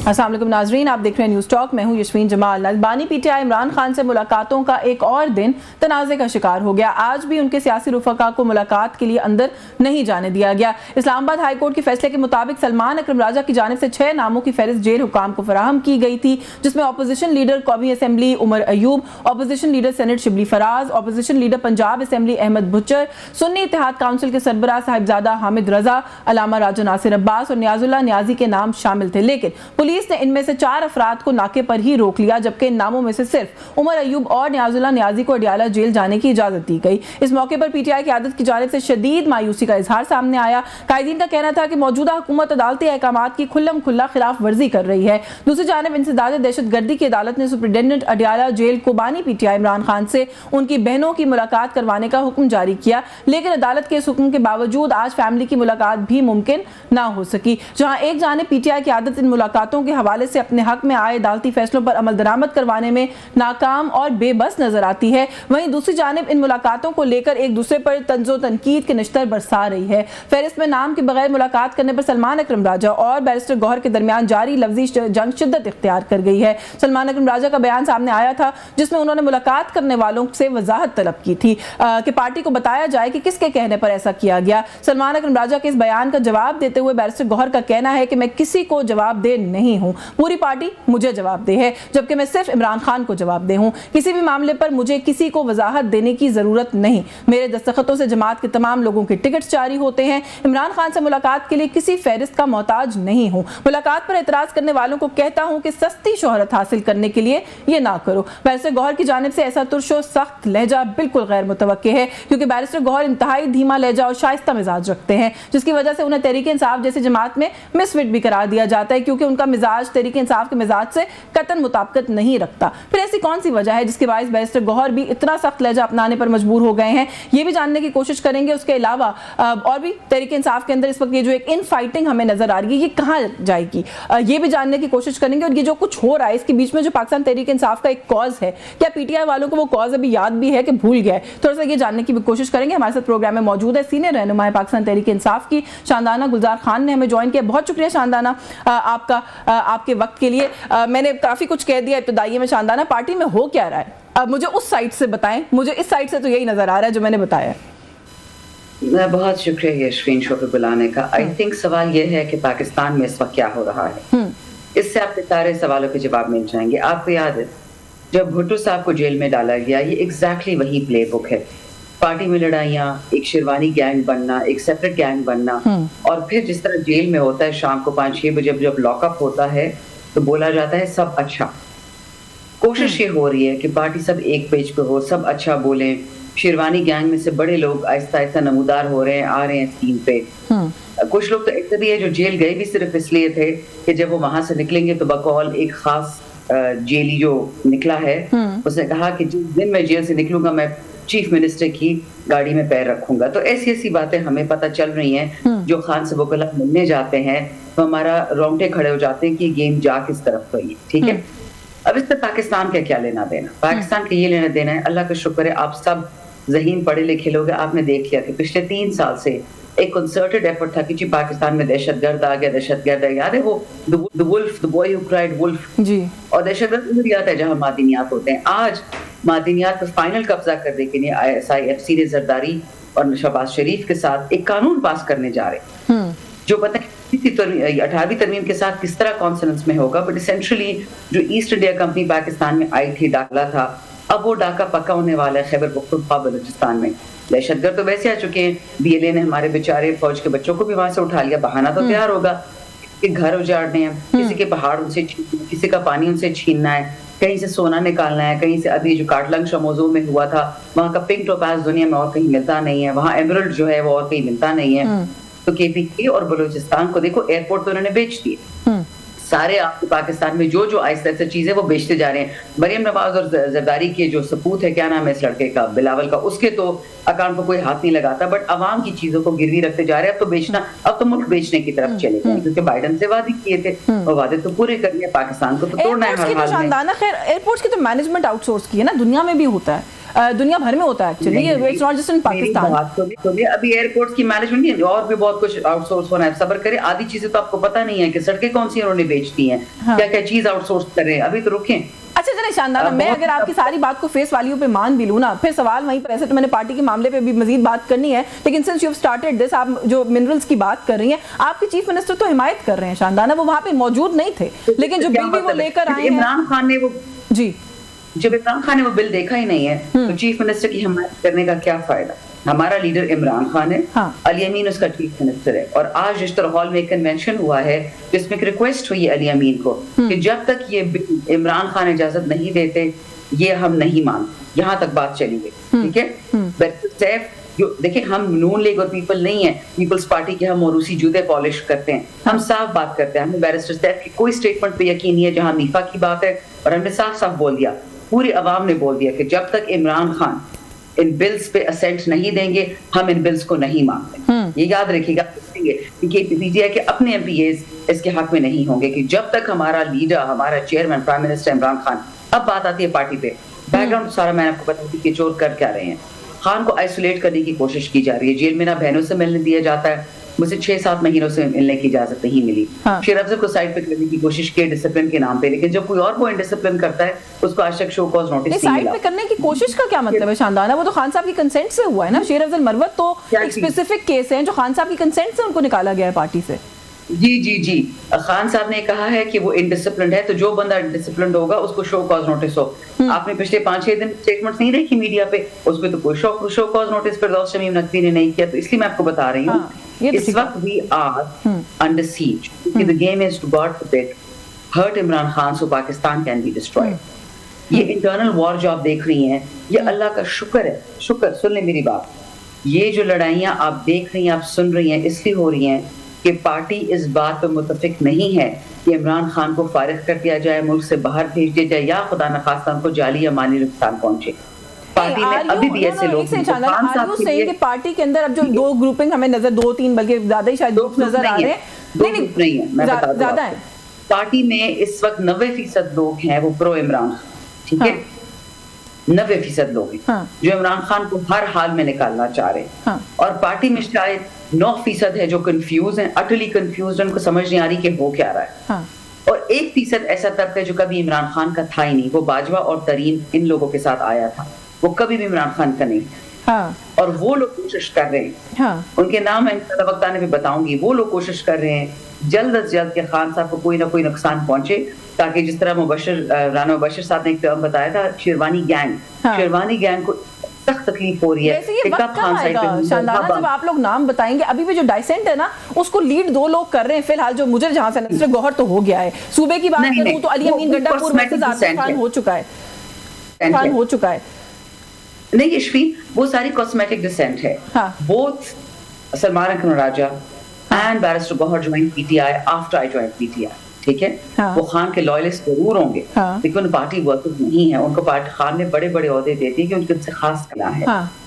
अस्सलाम वालेकुम नाजरीन, आप देख रहे हैं न्यूज़ टॉक। मैं हूं यशवीन जमाल। नाज़बानी पीटीआई इमरान खान से मुलाकातों का एक और दिन तनाज़े का शिकार हो गया। आज भी उनके सियासी रुफ़का को मुलाकात के लिए अंदर नहीं जाने दिया गया। इस्लामाबाद हाई कोर्ट के फैसले के मुताबिक सलमान अकरम राजा की जानिब से 6 नामों की फहरिस्त जेल हुकाम को फराहम की गई थी, जिसमें अपोजिशन लीडर कौमी assembly Umar Ayub, opposition leader senate Shibli Faraz, opposition leader Punjab assembly Ahmed Bachar, Sunni Ittehad council के सरबराह साहिबजादा हामिद रजा, अलामा राजा नासिर अब्बास और नियाजुल्लाह नियाजी के नाम शामिल थे। लेकिन पुलिस ने इनमें से 4 अफराद को नाके पर ही रोक लिया, जबकि इन नामों में से सिर्फ उमर अयूब और नियाजुल्लाह नियाजी को अडियाला जेल जाने की इजाजत दी गई। इस मौके पर पीटीआई की आदत की जानिब से शदीद मायूसी का इजहार सामने आया। कायदीन का कहना था कि मौजूदा हुकूमत अदालती अहकामात की खुल्लम खुल्ला खिलाफ वर्जी कर रही है। दूसरी जानिब इंसदाद दहशतगर्दी की अदालत ने सुपरिटेंडेंट अडियाला जेल कोबानी पीटीआई इमरान खान से उनकी बहनों की मुलाकात करवाने का हुक्म जारी किया, लेकिन अदालत के इस हुक्म के बावजूद आज फैमिली की मुलाकात भी मुमकिन ना हो सकी। जहां एक जानिब पीटीआई की आदत इन मुलाकातों के हवाले से अपने हक में आए अदालती फैसलों पर अमल दरामद करवाने में नाकाम और बेबस नजर आती है, वहीं दूसरी जानिब इन मुलाकातों को लेकर एक दूसरे पर तंजो तनकीद के निश्तर बरसा रही है। फहरिस्त में नाम के बगैर मुलाकात करने पर सलमान अकरम राजा और बैरिस्टर गौहर के दरमियान जारी लफ्जी जंग शिद्दत इख्तियार कर गई है। सलमान अकरम राजा का बयान सामने आया था, जिसमें उन्होंने मुलाकात करने वालों से वजाहत तलब की थी कि पार्टी को बताया जाए कि किसके कहने पर ऐसा किया गया। सलमान अकरम राजा के इस बयान का जवाब देते हुए बैरिस्टर गौहर का कहना है कि मैं किसी को जवाब दे नहीं हूं, पूरी पार्टी मुझे जवाब दे है, जबकि मैं सिर्फ इमरान खान को जवाब दे हूं। किसी भी मामले पर मुझे किसी को वजाहत देने की जरूरत नहीं। मेरे दस्तखतों से जमात के तमाम लोगों के टिकट्स जारी होते हैं। इमरान खान से मुलाकात के लिए किसी फहरिस्त का मोहताज नहीं हूं। मुलाकात पर एतराज करने वालों को कहता हूं कि सस्ती शोहरत हासिल करने के लिए ये ना करो। बैरिस्टर गौहर की जानिब से ऐसा तुरशो सख्त लहजा बिल्कुल गैर मुतवक्के है, क्योंकि बैरिस्टर गौहर इंतहाई धीमा लहजा और शाइस्ता मिजाज रखते हैं, जिसकी वजह से उन्हें तहरीक इंसाफ जैसी जमात में मिसफिट भी करार दिया जाता है, क्योंकि उनका मिजाज तहरीक इंसाफ के मिजाज से कतन मुताबिकत नहीं रखता। फिर ऐसी कौन सी वजह है जिसके बायस बैरिस्टर गौहर भी इतना सख्त लहजा अपनाने पर मजबूर हो गए हैं, ये भी जानने की कोशिश करेंगे। उसके अलावा और भी तहरीक इंसाफ के अंदर इस वक्त ये जो एक इन फाइटिंग हमें नजर आ रही है, ये कहाँ जाएगी, ये भी जानने की कोशिश करेंगे। और ये जो कुछ हो रहा है इसके बीच में जो पाकिस्तान तहरीक इंसाफ का एक कॉज है, क्या पीटीआई वालों को वो कॉज अभी याद भी है कि भूल गया है, थोड़ा सा ये जानने की भी कोशिश करेंगे। हमारे साथ प्रोग्राम में मौजूद है सीनियर रहनुमा पाकिस्तान तहरीक इंसाफ की शानदाना गुलजार खान ने हमें ज्वाइन किया। बहुत शुक्रिया शानदाना आपका आपके वक्त के लिए। मैंने काफी कुछ कह दिया इब्तदाई में। शानदाना, पार्टी में हो क्या रहा है? अब मुझे उस साइड से बताएं, मुझे इस साइड से तो यही नजर आ रहा है जो मैंने बताया। बहुत शुक्रिया यशवीन शो पे बुलाने का। आई थिंक सवाल यह है कि पाकिस्तान में इस वक्त क्या हो रहा है, इससे आपके सारे सवालों के जवाब मिल जाएंगे। आपको याद है जब भुट्टो साहब को जेल में डाला गया, ये एग्जैक्टली वही प्ले बुक है। पार्टी में लड़ाइयाँ, एक शेरवानी गैंग बनना, एक सेपरेट गैंग बनना, और फिर जिस तरह जेल में होता है शाम को 5-6 बजे जब लॉकअप होता है तो बोला जाता है सब अच्छा। कोशिश ये हो रही है कि पार्टी सब एक पेज पे हो, सब अच्छा बोलें। शेरवानी गैंग में से बड़े लोग आहिस्ता आहिस्ता नमूदार हो रहे हैं, आ रहे हैं स्क्रीन पे। कुछ लोग तो ऐसे भी है जो जेल गए भी सिर्फ इसलिए थे कि जब वो वहां से निकलेंगे तो बकौल एक खास जेली जो निकला है उसने कहा कि जिस दिन मैं जेल से निकलूंगा मैं चीफ मिनिस्टर की गाड़ी में पैर रखूंगा। तो ऐसी ऐसी बातें हमें पता चल रही हैं। जो खान से वकला मिलने जाते हैं तो हमारा रोंगटे खड़े हो जाते हैं कि गेम जा किस तरफ गई। ठीक है, अब इस पर पाकिस्तान का क्या लेना देना? पाकिस्तान का ये लेना देना है, अल्लाह का शुक्र है आप सब ज़हीन पढ़े लिखे लोग, आपने देख लिया कि पिछले 3 साल से एक कंसर्टेड एफर्ट था कि जी पाकिस्तान में दहशतगर्द आ गया, दहशतगर्द है। याद है वो the wolf, the boy who cried wolf जी। और दहशतगर्द उधर आता है जहां मादनियात होते हैं। आज मादनियात पर फाइनल कब्जा करने के लिए ISIFC ने जरदारी और शहबाज शरीफ के साथ एक कानून पास करने जा रहे हैं जो पता है 18वीं तरमीम के साथ किस तरह कॉन्सोनेंस में होगा। बट एसेंशियली जो ईस्ट इंडिया कंपनी पाकिस्तान में आई थी, डाला था, अब वो डाका पक्का होने वाला है खैबर पख्तूनख्वा बलूचिस्तान में। दहशतगर्द तो वैसे आ चुके हैं, BLA ने हमारे बेचारे फौज के बच्चों को भी वहां से उठा लिया। बहाना तो तैयार होगा कि घर उजाड़ने हैं, किसी के पहाड़ उनसे छीनना, किसी का पानी उनसे छीनना है, कहीं से सोना निकालना है, कहीं से अभी जो काटलंग मौजू में हुआ था वहां का पिंक टोपाज दुनिया में और कहीं मिलता नहीं है, वहां एमरल्ड जो है वो और कहीं मिलता नहीं है। तो KPK और बलूचिस्तान को देखो एयरपोर्ट तो उन्होंने बेच दिए, सारे आपको पाकिस्तान में जो जो आहिस्ता आहिस्ता चीजें वो बेचते जा रहे हैं। मरियम नवाज और जरदारी के जो सपूत है, क्या नाम है इस लड़के का, बिलावल का, उसके तो अकाउंट पर कोई हाथ नहीं लगाता, बट अवाम की चीजों को गिरवी रखते जा रहे हैं। अब तो बेचना, अब तो मुल्क बेचने की तरफ चले गए, क्योंकि बाइडन से वादे किए थे और वादे तो पूरे करने, पाकिस्तान को तो तोड़ना है हर हाल में। खैर एयरपोर्ट्स की तो मैनेजमेंट आउटसोर्स की है ना, दुनिया में भी होता है। दुनिया भर में होता है actually, it's not just in Pakistan. अभी एयरपोर्ट्स की मैनेजमेंट नहीं है, और भी बहुत कुछ आउटसोर्स होना है, सब्र करें, आधी चीजें तो आपको पता नहीं है कि सड़कें कौन सी उन्होंने बेचती हैं, क्या क्या चीज आउटसोर्स कर रहे हैं, अभी तो रुकें। अच्छा चले शानदाना, मैं अगर आपकी सारी बात को फेस वैल्यू पे मान भी लूँ ना, फिर सवाल वहीं पर, ऐसे तो मैंने पार्टी के मामले पे भी मजीद बात करनी है, लेकिन since you have started this, आप जो मिनरल्स की बात कर रही हैं, आपके चीफ मिनिस्टर तो हिमायत कर रहे हैं शानदाना, वो वहाँ पे मौजूद नहीं थे, लेकिन जो बिल भी वो लेकर आए हैं, इमरान खान ने वो जी जब इमरान खान ने वो बिल देखा ही नहीं है तो चीफ मिनिस्टर की हिमायत करने का क्या फायदा। हमारा लीडर इमरान खान है, अली अमीन उसका चीफ मिनिस्टर है, और आज इश्तर हॉल में एक कन्वेंशन हुआ है जिसमें एक रिक्वेस्ट हुई है अली अमीन को कि जब तक ये बिल इमरान खान इजाजत नहीं देते ये हम नहीं मानते, यहाँ तक बात चली गई। ठीक है, देखिए हम नून लीग और पीपल नहीं है, पीपल्स पार्टी के हम मोरूसी जूते पॉलिश करते हैं, हम साफ बात करते हैं, हमें बैरिस्टर सैफ की कोई स्टेटमेंट पे यकीन नहीं है जहां मीफा की बात है, और हमने साफ साफ बोल दिया, पूरी अवाम ने बोल दिया कि जब तक इमरान खान इन बिल्स पे असेंट नहीं देंगे हम इन बिल्स को नहीं मानते। ये याद रखिएगा, क्योंकि पीटीआई के अपने एमपीएस इसके हक में नहीं होंगे कि जब तक हमारा लीडर, हमारा chairman prime minister Imran Khan, अब बात आती है पार्टी पे, बैकग्राउंड सारा मैंने आपको बता दी कि चोर कर क्या रहे हैं। खान को आइसोलेट करने की कोशिश की जा रही है, जेल में ना बहनों से मिलने दिया जाता है, मुझे 6-7 महीनों से मिलने की इजाजत नहीं मिली। शेर अफजल को साइड पे करने की कोशिश की डिसिप्लिन के नाम पे, लेकिन जब कोई और को इनडिसिप्लिन करता है उसको आज तक शो कॉज नोटिस नहीं मिला। साइड पे करने की कोशिश का क्या मतलब है शानदाना? वो तो खान साहब की कंसेंट से हुआ है ना। शेर अफजल मरवत तो एक स्पेसिफिक केस है जो खान साहब की कंसेंट से उनको निकाला गया है पार्टी से। जी खान साहब ने कहा है कि वो इनडिसिप्लिन्ड है, तो जो बंदा इनडिसिप्लिन्ड होगा उसको शो कॉज नोटिस हो। आपने पिछले 5-6 दिन स्टेटमेंट्स नहीं देखी मीडिया पे, उस पे तो कोई शो कॉज नोटिस फिरदौस शमीम नकवी ने नहीं किया, तो इसलिए मैं आपको बता रही हूँ इस वक्त we are under siege, the game is to god forbid hurt Imran Khan so Pakistan can be destroyed. ये इंटरनल वॉर जो आप देख रही हैं, ये अल्लाह का शुक्र है, शुक्र, सुन ले मेरी बात, ये जो लड़ाइयाँ आप देख रही हैं, आप सुन रही हैं, इसलिए हो रही हैं कि पार्टी इस बात पर मुतफिक नहीं है कि इमरान खान को फारिग कर दिया जाए, मुल्क से बाहर भेज दिया जाए, या खुदा न खास्ता उनको जाली या माली नुकसान पहुंचे। पार्टी में अभी भी ऐसे लोग हैं कि पार्टी के अंदर अब जो दो ग्रुपिंग हमें नजर, 2-3 बल्कि ज्यादा ही शायद ग्रुप नजर आ रहे हैं, नहीं है, मैं बता दूं, ज्यादा है। पार्टी में इस वक्त 90% लोग हैं वो प्रो इमरान, ठीक है, 90% लोग हैं जो इमरान खान को हर हाल में निकालना चाह रहे हैं, और पार्टी में शायद 9% है जो कंफ्यूज हैं, अटली कंफ्यूज, उनको समझ नहीं आ रही कि हो क्या रहा है, और 1% ऐसा तबका है जो कभी इमरान खान का था ही नहीं, वो बाजवा और तरीन इन लोगों के साथ आया था, वो कभी भी इमरान खान का नहीं, और वो लोग कोशिश कर रहे हैं, उनके नाम है इंशाल्लाह वक्त आने पे बताऊंगी, वो लोग कोशिश कर रहे हैं जल्द अज जल्द के खान साहब को कोई ना कोई नुकसान पहुंचे, ताकि जिस तरह राना मुबशर साहब ने एक टर्म बताया था, शेरवानी गैंग को सख्त तकलीफ हो रही है। जब आप लोग नाम बताएंगे, अभी भी जो डाइसेंट है ना उसको लीड 2 लोग कर रहे हैं फिलहाल, जो मुझे जहां से मिनिस्टर गौहर तो हो गया है, सूबे की बात करूं तो अली अमीन गंडापुर वर्सेस आसिफ खान हो चुका है, नहीं यशवीन, वो सारी कॉस्मेटिक डिसेंट है। Both Salman Akram Raja and barrister Gohar join PTI after I join PTI, ठीक है, वो खान के लॉयलिस्ट जरूर होंगे, लेकिन पार्टी वर्कर्स नहीं है, उनको पार्टी खान ने बड़े बड़े ओहदे देते हैं कि उनके उनसे खास मिला है।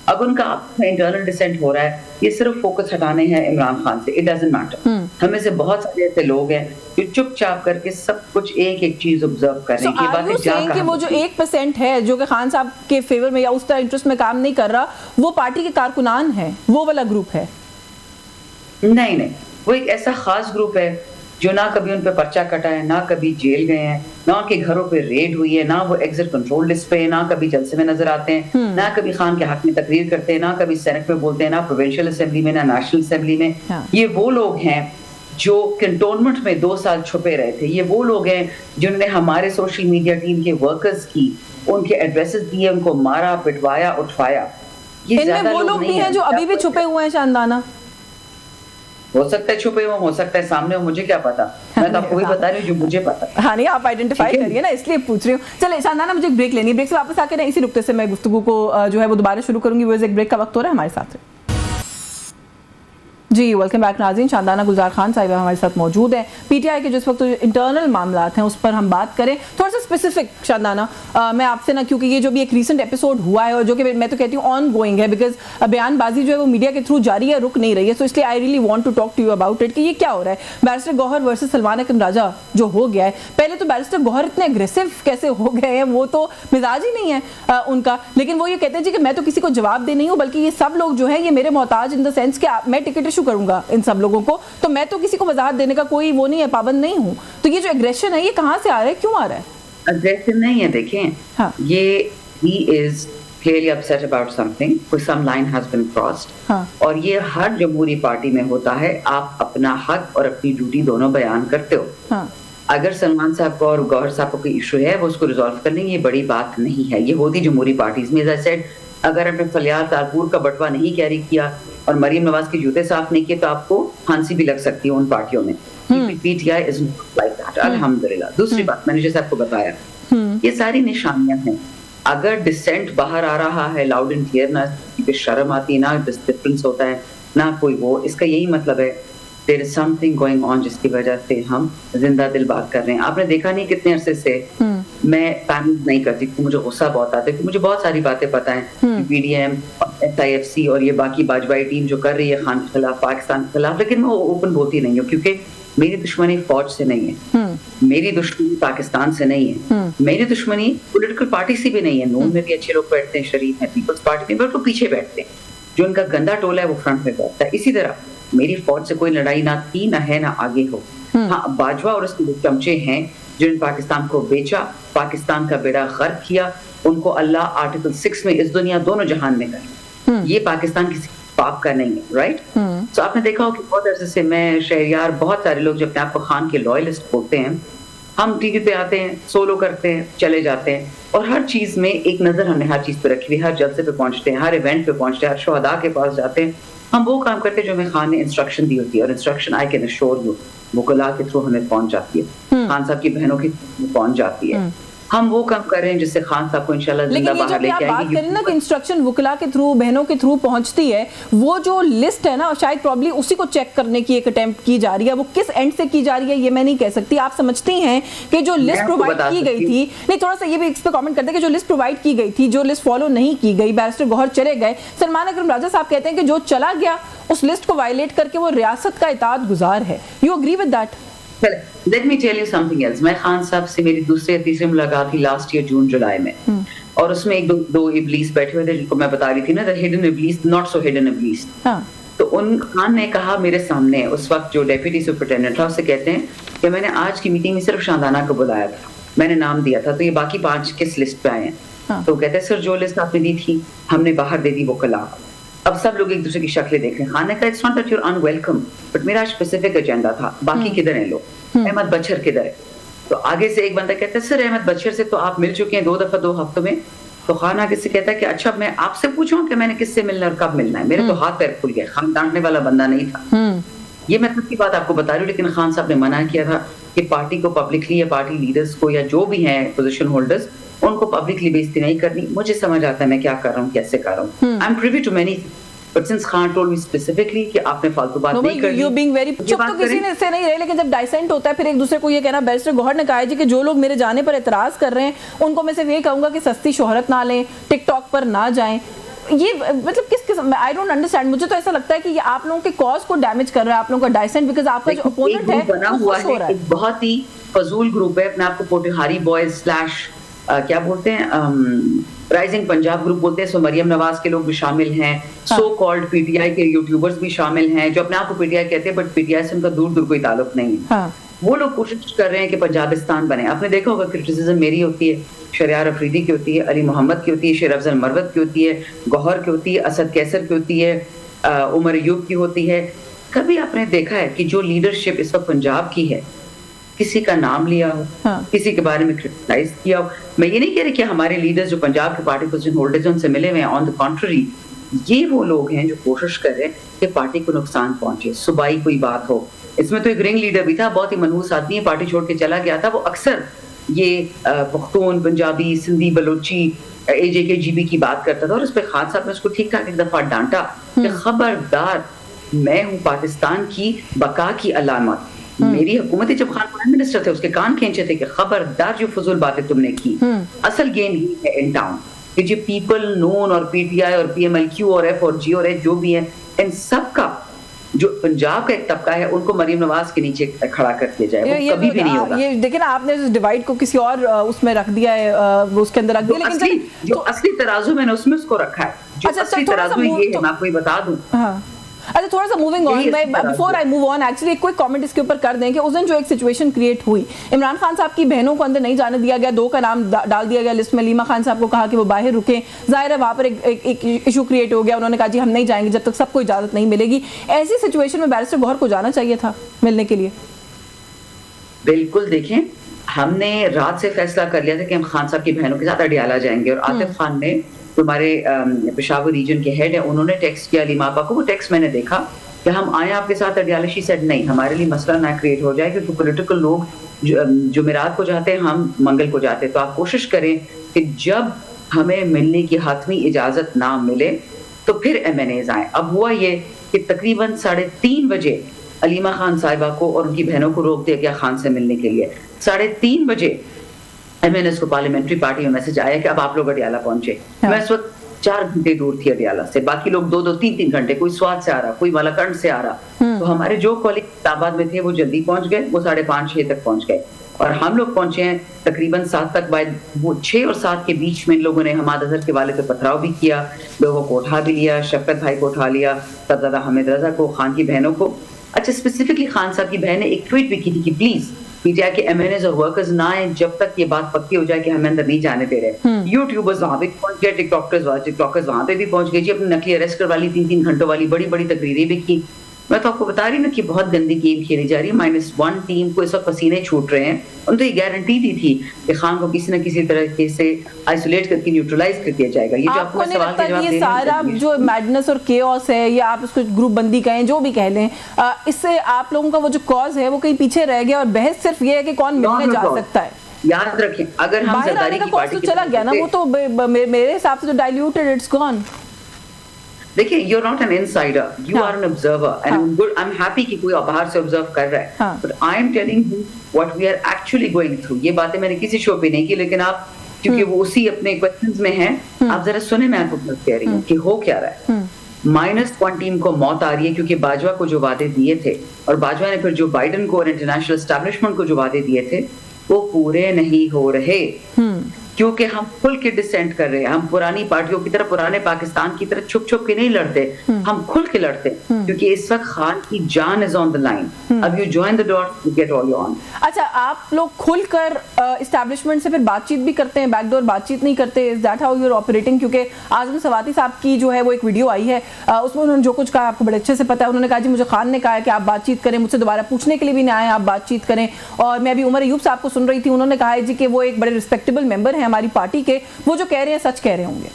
अब उनका इंटरनल डिसेंट हो रहा है, ये सिर्फ फोकस हटाने हैं इमरान खान से, इट डजंट मैटर। हमें से बहुत सारे ऐसे लोग हैं जो चुपचाप करके सब कुछ एक एक चीज ऑब्जर्व कर रहे हैं। कि वो जो 1% है जो कि खान साहब के फेवर में या उस तरह इंटरेस्ट में काम नहीं कर रहा, वो पार्टी के कारकुनान है, वो वाला ग्रुप है? नहीं, वो एक ऐसा खास ग्रुप है जो ना कभी उन पे पर्चा कटा है, ना कभी जेल गए हैं, ना उनके घरों पे रेड हुई है, ना वो एग्जिट कंट्रोल लिस्ट पे, ना कभी जलसे में नजर आते हैं, ना कभी खान के हक में तकरीर करते हैं, ना कभी सेनेट में बोलते हैं, ना प्रोविंशियल असेंबली में, ना नेशनल असेंबली में। ये वो लोग हैं जो कैंटोनमेंट में 2 साल छुपे रहे थे, ये वो लोग हैं जिन्होंने हमारे सोशल मीडिया टीम के वर्कर्स की उनके एड्रेसेस दिए, उनको मारा, पिटवाया, उठवाया। ये ज्यादा वो लोग भी हैं जो अभी भी छुपे हुए हैं शानदाना? हो सकता है छुपे हुए, हो सकता है सामने हो, मुझे क्या पता, मैं तो आपको वही बता रही हूँ जो मुझे पता। हाँ नहीं, आप आइडेंटिफाई करिए ना, इसलिए पूछ रही हूँ। चले शानदाना, मुझे एक ब्रेक लेनी है, ब्रेक से वापस आके ना इसी नुक्ते से मैं गुफ्तगू को जो है वो दोबारा शुरू करूंगी। वो एक ब्रेक का वक्त हो रहा है हमारे साथ। जी वेलकम बैक नाज़रीन। शानदाना गुलजार खान साहिबा हमारे साथ मौजूद हैं। पीटीआई के जिस वक्त इंटरनल मामलात हैं उस पर हम बात करें थोड़ा सा स्पेसिफिक। शानदाना मैं आपसे ना, क्योंकि ये जो भी एक रीसेंट एपिसोड हुआ है और जो कि मैं तो कहती हूँ ऑन गोइंग है, बिकॉज बयानबाजी जो है वो मीडिया के थ्रू जारी है, रुक नहीं रही है, सो इसलिए I really want to talk to you about it कि ये क्या हो रहा है। बैरिस्टर गौहर वर्सेस सलमान अकरम राजा जो हो गया है, पहले तो बैरिस्टर गौहर इतने अग्रेसिव कैसे हो गए हैं, वो तो मिजाज ही नहीं है उनका, लेकिन वो ये कहते हैं जी कि मैं तो किसी को जवाब दे नहीं हूँ, बल्कि ये सब लोग जो है ये मेरे मोहताज इन द सेंस कि मैं टिकट इशू करूंगा इन सब लोगों को, तो मैं तो किसी को वजाहत देने का कोई वो नहीं है, पाबंद नहीं हूँ। तो ये जो एग्रेशन है ये कहाँ से आ रहा है, क्यों आ रहा है? अग्रेसिव नहीं है, देखें हाँ. ये he is clearly upset about something, some line has been crossed हाँ. और ये हर जमहूरी पार्टी में होता है, आप अपना हक और अपनी ड्यूटी दोनों बयान करते हो हाँ. अगर सलमान साहब को और गौहर साहब को कोई इशू है वो उसको रिजॉल्व करने ये बड़ी बात नहीं है, ये होती जमहूरी पार्टीज में। As I said, अगर आपने फलियाल तारपुर का बटवा नहीं कैरी किया और मरीम नवाज के जूते साफ नहीं किए तो आपको फांसी भी लग सकती है उन पार्टियों में। PTI is not like that, अल्हम्दुलिल्लाह। दूसरी बात मैंने जैसे आपको बताया, ये सारी निशानियां हैं। अगर डिसेंट बाहर आ रहा है लाउड एंड क्लियर, ना शर्म आती है, ना डिफरेंस होता है, ना कोई वो, इसका यही मतलब है there is something going on जिसकी वजह से हम जिंदा दिल बात कर रहे हैं। आपने देखा नहीं कितने अरसे से मैं पैनल नहीं करती क्योंकि मुझे गुस्सा बहुत आता है, क्योंकि मुझे बहुत सारी बातें पता है। PDM, SIFC और ये बाकी बाजवाई टीम जो कर रही है खान के खिलाफ, पाकिस्तान के खिलाफ, लेकिन मैं ओपन बोलती नहीं हूँ क्योंकि मेरी दुश्मनी फौज से नहीं है, मेरी दुश्मनी पाकिस्तान से नहीं है, मेरी दुश्मनी पॉलिटिकल पार्टी से भी नहीं है। नून में भी अच्छे लोग बैठते हैं, शरीफ हैं, पीपल्स पार्टी में, बट वो पीछे बैठते हैं, जो उनका गंदा टोला है वो फ्रंट में बैठता है। इसी तरह मेरी फौज से कोई लड़ाई ना थी, ना है, ना आगे हो। हाँ, बाजवा और उसके जो चमचे हैं जिन्होंने पाकिस्तान को बेचा, पाकिस्तान का बेड़ा गर्क किया, उनको अल्लाह आर्टिकल 6 में इस दुनिया दोनों जहान में करे। ये पाकिस्तान किसी पाप का नहीं है, राइट? तो आपने देखा हो कि बहुत अरसे से मैं, शहरियार, बहुत सारे लोग जो अपने आप को खान के लॉयलिस्ट बोलते हैं, हम टीवी पे आते हैं, सोलो करते हैं, चले जाते हैं और हर चीज में एक नजर हमने हर चीज पे रखी हुई, हर जलसे पे पहुंचते हैं, हर इवेंट पे पहुंचते हैं, हर शोहदा के पास जाते हैं। हम वो काम करते हैं जो हमें खान ने इंस्ट्रक्शन दी होती है, और instruction I can assure you वकला के थ्रू हमें पहुंच जाती है, खान साहब की बहनों की पहुंच जाती है। हम वो काम कर रहे हैं जिससे खान साहब को इंशाल्लाह जिंदा बाहर लेके आएंगे। बात करें ना कि इंस्ट्रक्शन वकला के थ्रू, बहनों के थ्रू पहुंचती है, वो जो लिस्ट है ना, शायद प्रॉब्ली उसी को चेक करने की एक अटेम्प्ट की जा रही है। वो किस एंड से की जा रही है ये मैं नहीं कह सकती। आप समझती हैं कि जो लिस्ट प्रोवाइड की गई थी, नहीं थोड़ा सा ये भी इस पे कमेंट करते हैं कि जो लिस्ट प्रोवाइड की गई थी, जो लिस्ट फॉलो नहीं की गई, बैरिस्टर गौहर चले गए, सलमान अकरम राजा साहब कहते हैं कि जो चला गया उस लिस्ट को वायलेट करके वो रियासत का इताअत गुजार है। You agree with that? Let me tell you something else. मैं खान साहब से मेरी दूसरी या तीसरी मुलाकात थी लास्ट ईयर जून जुलाई में, और उसमें एक दो इबलीस बैठे हुए थे जिनको मैं बता रही थी ना, द हिडन इबलीस, नॉट सो हिडन इबलीस। तो उन खान ने कहा मेरे सामने, उस वक्त जो डेप्यूटी सुपरिटेंडेंट था, उससे कहते हैं कि मैंने आज की मीटिंग में सिर्फ शानदाना को बुलाया था, मैंने नाम दिया था, तो ये बाकी 5 किस लिस्ट पे आए हैं? तो कहते हैं सर जो लिस्ट आपने दी थी हमने बाहर दे दी वकला। अब सब लोग एक दूसरे की शक्लें देख रहे हैं। खान ने कहा it's not that you are unwelcome, but मेरा स्पेसिफिक एजेंडा था, बाकी किधर हैं लोग? अहमद बशर किधर है? तो आगे से एक बंदा कहता है सर अहमद बशर से तो आप मिल चुके हैं 2 दफा 2 हफ्तों में। तो खान आगे से कहता है कि अच्छा मैं आपसे पूछूं कि मैंने किससे मिलना और कब मिलना है? मेरे तो हाथ पैर खुल गए, खान डांटने वाला बंदा नहीं था। ये मैं खुद की बात आपको बता रही हूँ, लेकिन खान साहब ने मना किया था कि पार्टी को पब्लिकली या पार्टी लीडर्स को या जो भी हैं पोजीशन होल्डर्स, उनको पब्लिकली बेइज्जती नहीं करनी। मुझे समझ आता है मैं क्या कर रहा हूँ, कैसे कर रहा हूँ। I am privy to many, But since Khan told me specifically कि आपने फालतू बात नहीं करनी, you're being very चुप तो किसी ने से नहीं रहे, लेकिन जब डाइसेंट होता है फिर एक दूसरे को ये कहना। बैरिस्टर गौहर ने कहा है जी कि जो लोग मेरे जाने पर एतराज कर रहे हैं उनको मैं सिर्फ ये कहूंगा कि सस्ती शोहरत ना लें, टिकटॉक पर ना जाएं। ये मतलब किस किस्म, आई डोंट अंडरस्टैंड। मुझे तो ऐसा लगता है कि ये आप लोगों के कॉज को डैमेज कर रहा है, आप लोगों का डाइसेंट, बिकॉज आपका जो अपोनेंट है बना हुआ है एक बहुत ही फजूल ग्रुप है, अपने आप को पोटिहारी बॉयज स्लैश क्या बोलते हैं, राइजिंग पंजाब ग्रुप बोलते हैं। सो मरियम नवाज के लोग भी शामिल हैं, सो कॉल्ड पीटीआई के यूट्यूबर्स भी शामिल हैं जो अपने आप को पीटीआई कहते हैं, बट पीटीआई से उनका दूर दूर कोई ताल्लुक नहीं है। वो लोग कोशिश कर रहे हैं कि पंजाबिस्तान बने। आपने देखा होगा क्रिटिसिज्म मेरी होती है, शरियार अफरीदी की होती है, अली मोहम्मद की होती है, शेर अफजल मरवत की होती है, गौहर की होती है, असद कैसर की होती है, उमर अयूब की होती है। कभी आपने देखा है कि जो लीडरशिप इस वक्त पंजाब की है किसी का नाम लिया हो, किसी के बारे में क्रिटिसाइज किया हो? मैं ये नहीं कह रही कि हमारे लीडर्स जो पंजाब के पार्टी पोजीशन होल्डर्स उनसे मिले हुए हैं, ऑन द कॉन्ट्ररी ये वो लोग हैं जो कोशिश कर रहे हैं कि पार्टी को नुकसान पहुंचे। सुबाई कोई बात हो, इसमें तो एक रिंग लीडर भी था, बहुत ही मनहूस आदमी है, पार्टी छोड़ के चला गया था। वो अक्सर ये पख्तून, पंजाबी, सिंधी, बलोची, AJKGB की बात करता था, और उस पर खान साहब ने उसको ठीक ठाक एक दफा डांटा कि खबरदार میں ہوں پاکستان کی بقا کی علامت. میری حکومت جب خان پرائم منسٹر تھے اس کے کان کھینچے تھے کہ خبردار جو فضول باتیں تم نے کی. اصل گیم یہ ہے ان ٹاؤن کہ جو پیپل نون اور پی ٹی آئی اور پی ایم ایل کیو اور ایف اور جی اور ایچ جو بھی ہیں ان سب کا جو پنجاب کا ایک طبقہ ہے ان کو مریم نواز کے نیچے کھڑا کر دیا جائے, وہ کبھی بھی نہیں ہوگا. یہ دیکھیں نا آپ نے ڈیوائڈ کو کسی اور اس میں رکھ دیا ہے, اس کے اندر رکھ دیا, لیکن جو اصلی ترازو میں نے اس میں اس کو رکھا ہے. جو اصلی ترازو یہ ہے میں آپ کو بتا دوں. اچھا تھوڑا سا moving on, before I move on actually ایک کوئی کامنٹ اس کے اوپر کر دیں کہ اس دن جو ایک سچویشن کریٹ ہوئی, عمران خان صاحب کی بہنوں کو اندر نہیں جانے دیا گیا, 2 کا نام ڈال دیا گیا لسٹ میں, علیمہ خان صاحب کو کہا کہ وہ باہر رکیں, ظاہر ہے وہاں پر ایک ایشو کریٹ ہو گیا, انہوں نے کہا جی ہم نہیں جائیں گے جب تک سب کو اجازت نہیں ملے گی. ایسی سچویشن میں بیرسٹر گوہر کو جانا چاہیے تھا ملنے کے لیے. بالکل, دیکھیں ہم نے رات سے فیصلہ کر لیا تھا کہ ہم خان صاحب کی بہنوں کے ساتھ اڈیالہ جائیں گے, اور عاطف خان نے ہمارے پشاور ریجن کے ہیڈ ہیں, انہوں نے ٹیکسٹ کیا علیمہ آپا کو. وہ ٹیکسٹ میں نے دیکھا کہ ہم آئیں آپ کے ساتھ اڈیالہ. شی سیڈ نہیں, ہمارے لیے مسئلہ نہ کریٹ ہو جائے کیونکہ پولیٹیکل لوگ جمعرات کو جاتے ہیں, ہم منگل کو جاتے ہیں, تو آپ کوشش کریں کہ جب ہمیں ملنے کی حتمی اجازت نہ ملے تو پھر ایم این ایز آئیں. اب ہوا یہ کہ تقریباً 3:30 بجے علیمہ خان صاحبہ کو اور ان کی بہنوں کو روک دیا گیا خان سے ملنے کے لیے. 3:30 بجے ایم این ایس کو پارلیمنٹری پارٹی میں میسج آیا کہ اب آپ لوگ اڈیالہ پہنچے. میں اس وقت 4 گھنٹے دور تھی اڈیالہ سے, باقی لوگ 2-2, 3-3 گھنٹے, کوئی سوات سے آ رہا, کوئی ملاکنڈ سے آ رہا. تو ہمارے جو کالج اسلام آباد میں تھے وہ جلدی پہنچ گئے, وہ 5:30-6 تک پہنچ گئے, اور ہم لوگ پہنچے ہیں تقریباً 7 تک. بعد وہ 6 اور 7 کے بیچ میں ان لوگوں نے حماد اظہر کے والد پہ پتھراؤ بھی کیا, لوگوں کو اٹھا بھی لیا, شفقت بھائی کو اٹھا لیا, صاحبزادہ حامد رضا کو, خان کی بہنوں کو. اچھا اسپیسیفکلی خان صاحب کی بہن نے ایک ٹویٹ بھی کی تھی کہ پلیز پی ٹی آئی کے ایم این ایز اور ورکرز نہ آئیں جب تک یہ بات پکی ہو جائے کہ ہمیں اندر نہیں جانے دے رہے. یوٹیوبرز وہاں پہ پہنچ گئے, ٹک ٹاکرز وہاں پہ بھی پہنچ گئے جی, اپنی نقلی اریسٹ والی 3-3 گھنٹوں والی بڑی بڑی تقریریں بھی کی. میں تو آپ کو بتا رہی ہوں کہ بہت گندی گیم کھیلی جا رہی ہے. -1 ٹیم کو اس وقت پسینے چھوٹ رہے ہیں. ان تو یہ گارنٹی دی تھی کہ خان کو کسی نہ کسی طرح سے آئسولیٹ کر کے نیوٹرلائز کر دیا جائے گا. یہ جو آپ کو سوال کا جواب یہ سارا جو میڈنس اور کیوس ہے, یا آپ اس کو گروپ بندی کہیں جو بھی کہہ لیں, اس سے آپ لوگوں کا وہ جو کاز ہے وہ کہیں پیچھے رہ گیا, اور بحث صرف یہ ہے کہ کون ملنے جا سکتا ہے. یاد رکھیں اگر ہم زرداری کی پارٹی کی چلا گیا نا, وہ تو میرے حساب سے تو ڈائلیوٹڈ, اٹس گون. دیکھیں you're not an insider, you are an observer, and I'm happy کہ کوئی باہر سے observe کر رہا ہے, but I'm telling you what we are actually going through. یہ باتیں میں نے کسی شو پہ نہیں کی, لیکن آپ کیونکہ وہ اسی اپنے کوئسچنز میں ہیں, آپ ذرا سنیں میں آپ کو کہہ رہی ہوں کہ ہو کیا رہا ہے. -1 ٹیم کو موت آ رہی ہے کیونکہ باجوہ کو جو وعدے دیے تھے, اور باجوہ نے پھر جو بائیڈن کو اور انٹرنیشنل اسٹیبلشمنٹ کو جو وعدے دیے تھے وہ پورے نہیں ہو رہے, کیونکہ ہم کھل کے ڈسینٹ کر رہے ہیں. ہم پرانی پارٹیوں کی طرح, پرانے پاکستان کی طرح چھپ چھپ کے نہیں لڑتے, ہم کھل کے لڑتے ہیں, کیونکہ اس وقت خان کی جان از آن دا لائن. اب you join the dot, you get all your own. اچھا آپ لوگ کھل کر اسٹیبلشمنٹ سے پھر بات چیت بھی کرتے ہیں, بیک ڈور بات چیت نہیں کرتے, is that how you are operating? کیونکہ اعظم سواتی صاحب کی جو ہے وہ ایک ویڈیو آئی ہے, اس میں انہوں نے جو کچھ کہا آپ کو بڑے اچھے سے پتا ہے. انہوں نے کہا جی مجھے خان نے کہا ہے کہ آپ بات چیت کریں, مجھ سے دوبارہ پوچھنے کے لیے بھی نہ آئیں, آپ بات چیت کریں. اور میں ابھی عمر ایوب صاحب کو سن رہی تھی, انہوں نے کہا ہے جی کہ وہ ایک بڑے ریسپیکٹیبل ممبر ہیں ہماری پارٹی کے, وہ جو کہہ رہے ہیں سچ کہہ رہے ہوں گے.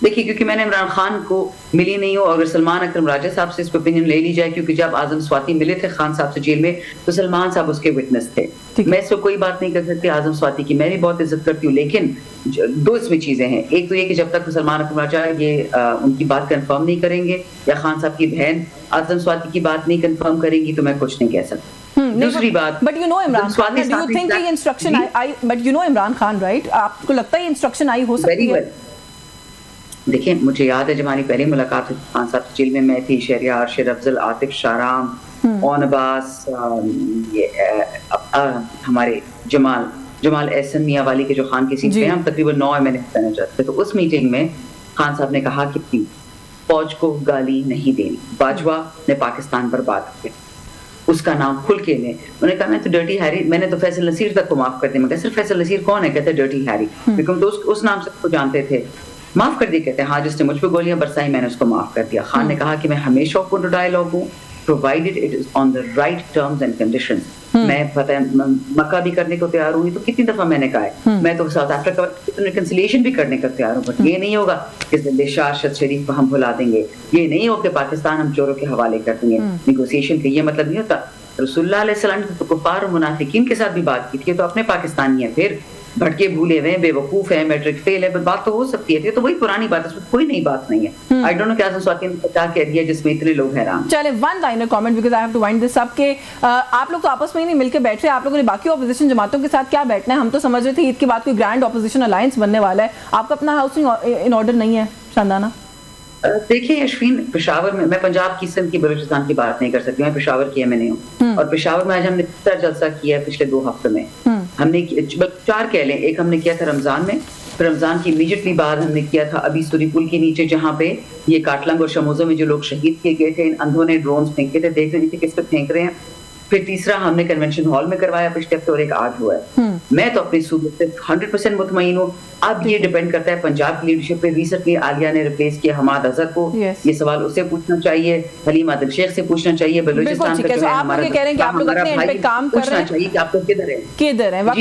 دیکھیے کیونکہ میں نے عمران خان کو ملی نہیں ہوں, اور سلمان اکرم راجہ صاحب سے اس پہ اوپینین لے لی جائے, کیونکہ جب اعظم سواتی ملے تھے خان صاحب سے جیل میں تو سلمان صاحب اس کے وٹنس تھے. میں اس کو کوئی بات نہیں کر سکتی اعظم سواتی کی, میں بھی بہت عزت کرتی ہوں, لیکن 2 اس میں چیزیں ہیں. ایک تو یہ کہ جب تک سلمان اکرم راجہ یہ ان کی بات کنفرم نہیں کریں گے, یا خان صاحب کی بہن اعظم سواتی کی بات نہیں کنفرم کریں گی, تو میں کچھ نہیں کہہ سکتی. دوسری بات, but you know Imran Khan, do you think یہ instruction I, but you know Imran Khan right, آپ کو لگتا ہے یہ انسٹرکشن آئی ہو سکتی ہے؟ دیکھیں مجھے یاد ہے جب ہماری پہلی ملاقات ہوئی خان صاحب جیل میں تھی, شہریار, ارشد افضل, عاطف شارام, اون عباس, ہمارے جمال احسن میاں والی کے جو خان کی سیٹ پہ, ہم تقریباً 9 مینیجر تھے. تو اس میٹنگ میں خان صاحب نے کہا کہ فوج کو گالی نہیں دینی, باجوہ نے پاکستان پر بات کی, اس کا نام کھل کے لیں. انہوں نے کہا میں تو ڈرٹی ہیری, میں نے تو فیصل نصیر تک کو معاف کر دیا. میں کہا سر فیصل نصیر کون ہے؟ کہتے ڈرٹی ہیری, کیونکہ تو اس نام سے کو جانتے تھے. معاف کر دیا, کہتے ہیں ہاں جس نے مجھ پہ گولیاں برسائی میں نے اس کو معاف کر دیا. خان نے کہا کہ میں ہمیشہ اوپن ٹو ڈائیلاگ ہوں, provided it is on the right terms and conditions. میں پتہ ہے مکہ بھی کرنے کو تیار ہوں, تو کتنی دفعہ میں نے کہا ہے, میں تو ساؤتھ افریقہ ریکنسیلیشن بھی کرنے کو تیار ہوں, بٹ یہ نہیں ہوگا کہ زندہ شاہ ارشد شریف کو ہم بھلا دیں گے, یہ نہیں ہو کہ پاکستان ہم چوروں کے حوالے کر دیں گے. نیگوسیشن کا یہ مطلب نہیں ہوتا. رسول اللہ علیہ السلام نے تو کفار و منافقین کے ساتھ بھی بات کی تھی, تو اپنے پاکستانی ہیں. پھر भटके भूले हुए हैं, बेवकूफ है, मैट्रिक फेल है, बात तो हो सकती है, तो वही पुरानी बात है, उसमें कोई नई बात नहीं है। आई डोंट नो क्या स्वातिन क्या कह दिया जिसमें इतने लोग हैरान। चले one liner comment because I have to wind this up के आप लोग तो आपस में ही नहीं मिलकर बैठ रहे, आप लोगों ने बाकी ऑपोजिशन जमातों के साथ क्या बैठना है? हम तो समझ रहे थे ईद के बाद कोई ग्रैंड ऑपोजिशन अलायंस बनने वाला है, आपका अपना हाउसिंग इन ऑर्डर नहीं है शानदाना? देखिए अश्विन, पेशावर में, मैं पंजाब की, सिंध की, बलूचिस्तान की बात नहीं कर सकती, मैं पेशावर की एमएनए हूँ, और पेशावर में आज हमने तीसरा जलसा किया है पिछले 2 हफ्ते में। हमने 4 कह लें, एक हमने किया था रमजान में, फिर रमजान की इमीडिएटली बाद हमने किया था अभी सूरी पुल के नीचे, जहाँ पे ये काटलंग और शमोजों में जो लोग शहीद किए गए थे, इन अंधों ने ड्रोन फेंके थे, देख रहे थे किस पे फेंक रहे हैं। फिर तीसरा हमने कन्वेंशन हॉल में करवाया पिछले हफ्ते, और एक आज हुआ है। मैं तो अपनी सूबे से 100% मुतमईन हूँ। अब ये डिपेंड करता है पंजाब की लीडरशिप पे। रिसेंटली आलिया ने रिप्लेस किया हमाद अजहर को, ये सवाल उससे पूछना चाहिए, हलीमा आदिल शेख से पूछना चाहिए, बलूचिस्तान का जो है हमारा, कह रहे हैं कि आप लोग अपने एंड पे काम कर रहे हैं, चाहिए कि आप लोग किधर हैं। वक्त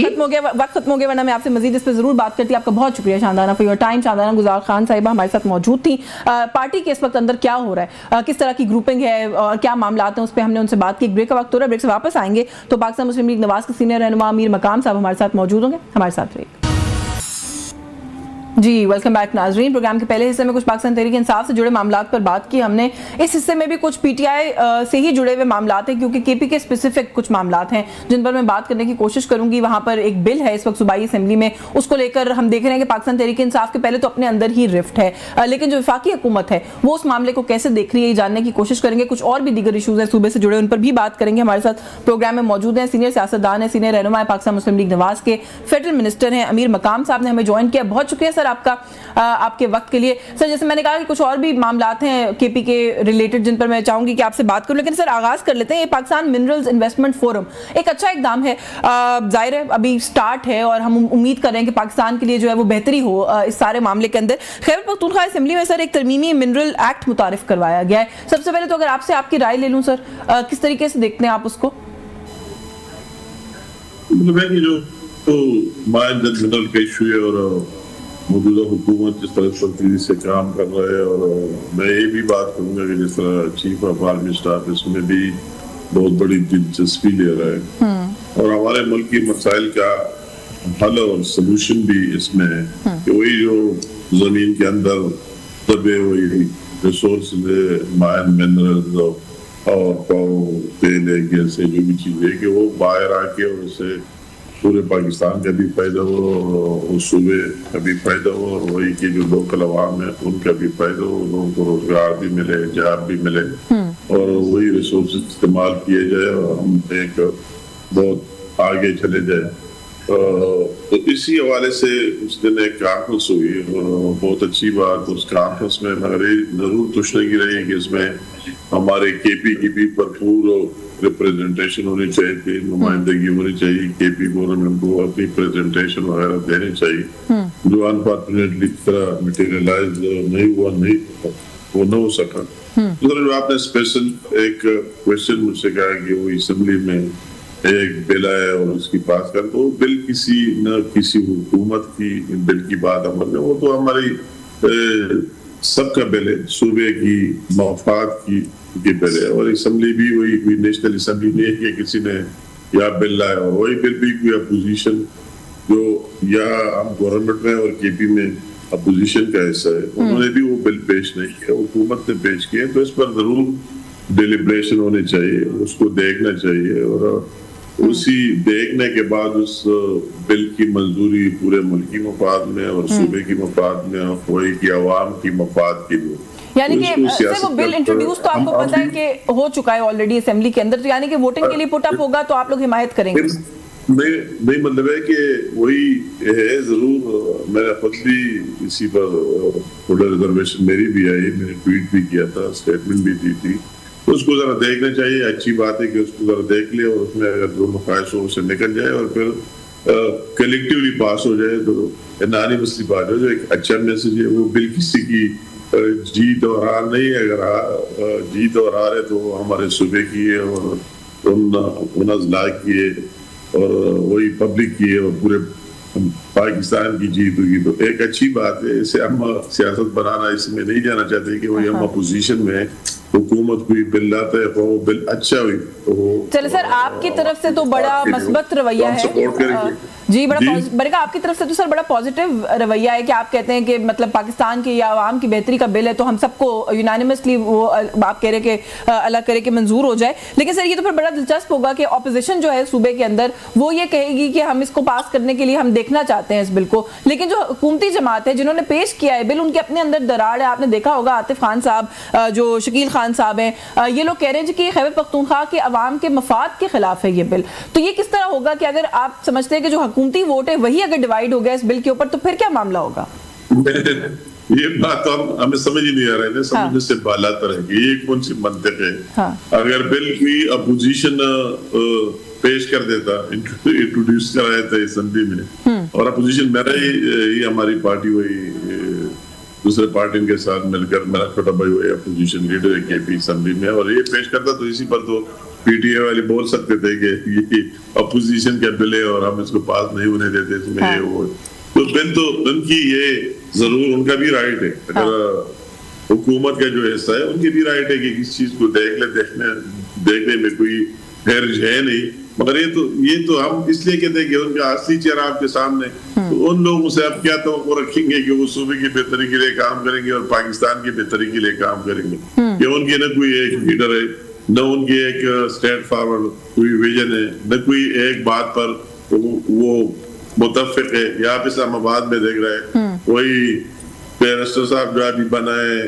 खत्म हो गया, वरना मैं आपसे मजीद इस पे जरूर बात करती। आपका बहुत शुक्रिया Shandana for your time. Shandana गुजार खान साहिबा हमारे साथ मौजूद थी। पार्टी के इस वक्त अंदर क्या हो रहा है, किस तरह की ग्रुपिंग है और क्या मामला हैं, उस पर हमने उनसे बात की। ब्रेक का वक्त हो रहा है, ब्रेक से वापस आएंगे तो पाकिस्तान मुस्लिम लीग नवाज के सीनियर रहनुमा अमीर मकाम साहब हमारे साथ मौजूद होंगे। हमारे साथ रहिए जी। वेलकम बैक नाजरीन। प्रोग्राम के पहले हिस्से में कुछ पाकिस्तान तहरीक इंसाफ से जुड़े मामलात पर बात की हमने, इस हिस्से में भी कुछ पीटीआई से ही जुड़े हुए मामलात हैं, क्योंकि केपी के स्पेसिफिक कुछ मामलात हैं जिन पर मैं बात करने की कोशिश करूंगी। वहां पर एक बिल है इस वक्त सूबाई असेंबली में, उसको लेकर हम देख रहे हैं कि पाकिस्तान तहरीक इंसाफ के पहले तो अपने अंदर ही रिफ्ट है, लेकिन जो वफाकी हुकूमत है वो उस मामले को कैसे देख रही है, जानने की कोशिश करेंगे। कुछ और भी दीगर इशूज हैं सूबे से जुड़े, उन पर भी बात करेंगे। हमारे साथ प्रोग्राम में मौजूद हैं सीनियर सियासतदान है, सीनियर रहनुमा है पाकिस्तान मुस्लिम लीग नवाज के, फेडरल मिनिस्टर हैं अमीर मकाम साहब ने हमें ज्वाइन किया। बहुत शुक्रिया सर आपका, आपके वक्त के लिए। सर जैसे मैंने कहा कि कुछ और भी मामलात हैं केपी के रिलेटेड जिन पर मैं चाहूंगी कि आपसे बात करूं, लेकिन सर आगाज कर लेते हैं। ये पाकिस्तान मिनरल्स इन्वेस्टमेंट फोरम एक अच्छा इकदाम है, जाहिर है अभी स्टार्ट है और हम उम्मीद कर रहे हैं कि पाकिस्तान के लिए जो है वो बेहतरी हो इस सारे मामले के अंदर। खैबर पख्तूनख्वा असेंबली में सर एक तरमीमी मिनरल एक्ट मुतारिफ करवाया गया है। सबसे पहले तो अगर आपसे आपकी राय ले लूं सर, किस तरीके से देखते हैं आप उसको? मौजूदा हुकूमत जिस तरह पर तेजी से काम कर रहा है, और मैं ये भी बात करूंगा कि जिस तरह चीफ ऑफ आर्मी स्टाफ इसमें भी बहुत बड़ी दिलचस्पी ले रहा है, और हमारे मुल्क की मसाइल का हल और सलूशन भी इसमें है कि वही जो जमीन के अंदर दबे हुए रिसोर्स माइन मिनरल्स और तेल है, गैस है, जो भी चीज़ है कि वो बाहर आके और उससे पूरे पाकिस्तान का भी फायदा हो, और सूबे का भी फायदा हो, और वही के जो लोकल अवाम है उनका भी फायदा हो, लोगों को रोजगार भी मिले, जॉब भी मिले, और वही रिसोर्स इस्तेमाल किए जाए और हम एक बहुत आगे चले जाए। तो इसी हवाले से उस दिन एक कॉन्फ्रेंस हुई, बहुत अच्छी बात। उस कॉन्फ्रेंस में मगर जरूर तुशनगी रही है कि इसमें हमारे केपी की भी भरपूर रिप्रेजेंटेशन होनी चाहिए, नुमाइंदगी होनी चाहिए। केपी गवर्नमेंट को अपनी प्रेजेंटेशन वगैरह देनी चाहिए, जो अनफॉर्चुनेटली तरह मटेरियलाइज नहीं हुआ, वो न हो सका। तो आपने स्पेशल एक क्वेश्चन मुझसे कहा कि वो असेंबली में एक बिल है और उसकी पास कर, तो बिल किसी हुकूमत की बिल की बात अमल में, वो तो हमारी सबका बिल है, सूबे की मफाद की बिल है, और असेंबली भी वही कोई नेशनल असेंबली नहीं है कि किसी ने या बिल लाया, और वही बिल भी कोई अपोजिशन जो या हम गवर्नमेंट में और केपी में अपोजिशन का हिस्सा है, उन्होंने भी वो बिल पेश नहीं किया, हुकूमत ने पेश किया। तो इस पर जरूर डिलिब्रेशन होनी चाहिए, उसको देखना चाहिए, और उसी देखने के बाद उस बिल की मंजूरी पूरे मुल्की मफाद में और सूबे की मफाद में और वही की आवाम की मफाद के लिए, यानी कि वो बिल इंट्रोड्यूस तो आपको पता है कि हो चुका है ऑलरेडी असेंबली के अंदर, तो यानी कि वोटिंग के लिए पुट अप होगा तो आप लोग हिमायत करेंगे? नहीं मतलब है कि वही है, जरूर मैंने खुद भी इसी पर थोड़ा रिजर्वेशन मेरी भी आई, मैंने ट्वीट भी किया था, स्टेटमेंट भी दी थी, तो उसको जरा देखना चाहिए। अच्छी बात है कि उसको जरा देख ले, और उसमें अगर जो ख्वाहिश हो उससे निकल जाए और फिर कलेक्टिवली पास हो जाए, तो एनानिमसली पास हो जाए। एक अच्छा मैसेज है, वो बिल किसी की जीत और हार नहीं है, अगर जीत और हार है तो हमारे सूबे की है और उन अजला की है और वही पब्लिक की है और पूरे पाकिस्तान की जीत होगी, तो एक अच्छी बात है। इसे हम सियासत बनाना इसमें नहीं जाना चाहते कि वही हम अपोजिशन में हुकूमत कोई बिल लाता है तो वो बिल अच्छा हुई तो चले सर आपकी तरफ से तो बड़ा मस्बत रवैया है, جی بڑا آپ کی طرف سے تو سر بڑا پازیٹیو رویہ ہے کہ آپ کہتے ہیں کہ مطلب پاکستان کی یا عوام کی بہتری کا بل ہے تو ہم سب کو یونانیمسلی وہ آپ کہہ رہے کہ اللہ کرے کہ منظور ہو جائے. لیکن سر یہ تو پھر بڑا دلچسپ ہوگا کہ اپوزیشن جو ہے صوبے کے اندر وہ یہ کہے گی کہ ہم اس کو پاس کرنے کے لیے ہم دیکھنا چاہتے ہیں اس بل کو, لیکن جو حکومتی جماعت ہے جنہوں نے پیش کیا ہے بل ان کے اپنے اندر دراڑ ہے. آپ نے دیکھا ہوگا عاطف خان صاحب جو شکیل خان صاحب ہیں یہ لوگ کہہ رہے ہیں کہ خیبر پختونخوا کے عوام کے مفاد کے خلاف ہے یہ بل. تو یہ کس طرح ہوگا کہ اگر آپ سمجھتے ہیں کہ جو حکومتی ووٹ ہے وہی اگر ڈیوائیڈ ہو گیا اس بل کے اوپر تو پھر کیا معاملہ ہوگا؟ یہ بات ہمیں سمجھ ہی نہیں آ رہا ہے, سمجھنے سے بالا تر ہے کہ یہ کون سی منطق ہے. اگر بل کی اپوزیشن پیش کر دیتا, انٹروڈیوس کرا دیتا اسمبلی میں, اور اپوزیشن میرا ہی ہماری پارٹی وہی دوسرے پارٹی کے ساتھ مل کر میرا چھوٹا بھائی وہی اپوزیشن لیڈر ہے کے پی اسمبلی میں, اور یہ پیش کرتا تو اسی پر تو پی ٹی اے والے بول سکتے تھے کہ یہ اپوزیشن کا بل ہے اور ہم اس کو پاس نہیں ہونے دیتے, اس میں یہ وہ. تو بل تو ان کی یہ ضرور ان کا بھی رائٹ ہے, اگر حکومت کا جو حصہ ہے ان کی بھی رائٹ ہے کہ کس چیز کو دیکھنے میں کوئی حرج ہے نہیں. مگر یہ تو ہم اس لیے کہتے ہیں کہ ان کا اصلی چہرہ آپ کے سامنے, تو ان لوگوں سے آپ کیا توقع رکھیں گے کہ وہ صوبے کی بہتری کے لیے کام کریں گے اور پاکستان کی بہتری کے لیے کام کریں گے؟ کہ ان کی نہ کوئی ایک لیڈر ہے, نہ ان کی ایک اسٹیٹ فارورڈ کوئی ویژن ہے, نہ کوئی ایک بات پر وہ متفق ہے. یا آپ اسلام آباد میں دیکھ رہے ہیں وہی بیرسٹر صاحب جو ابھی بنائے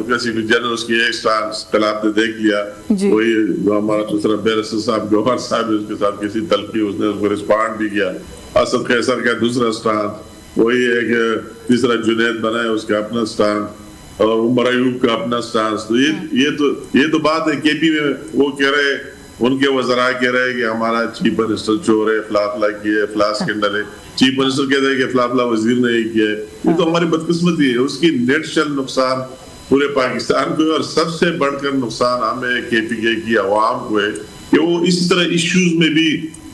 کسی جنرل اس کی ایک سٹانس کل آپ نے دیکھ لیا, وہی جو ہمارا دوسرا بیرسٹر صاحب جوہر صاحب اس کے ساتھ کسی تلقی اس نے اس کو رسپانڈ بھی کیا. اسد قیصر کا دوسرا سٹانس, وہی ایک تیسرا جنید بنائے اس کا اپنا سٹانس, اور عمر ایوب کا اپنا سٹانس. تو یہ تو بات ہے کے پی میں وہ کہہ رہے, ان کے وزراء کہہ رہے کہ ہمارا چیف منسٹر چور ہے, فلا کیا ہے, فلا سکنڈل ہے. چیف منسٹر کہتے ہیں کہ فلا وزیر نے یہ کیا ہے. یہ تو ہماری بدقسمتی ہے. اس کی نیٹ شل نقصان پورے پاکستان کو ہے, اور سب سے بڑھ کر نقصان ہمیں کے پی کے کی عوام کو ہے کہ وہ اسی طرح ایشوز میں بھی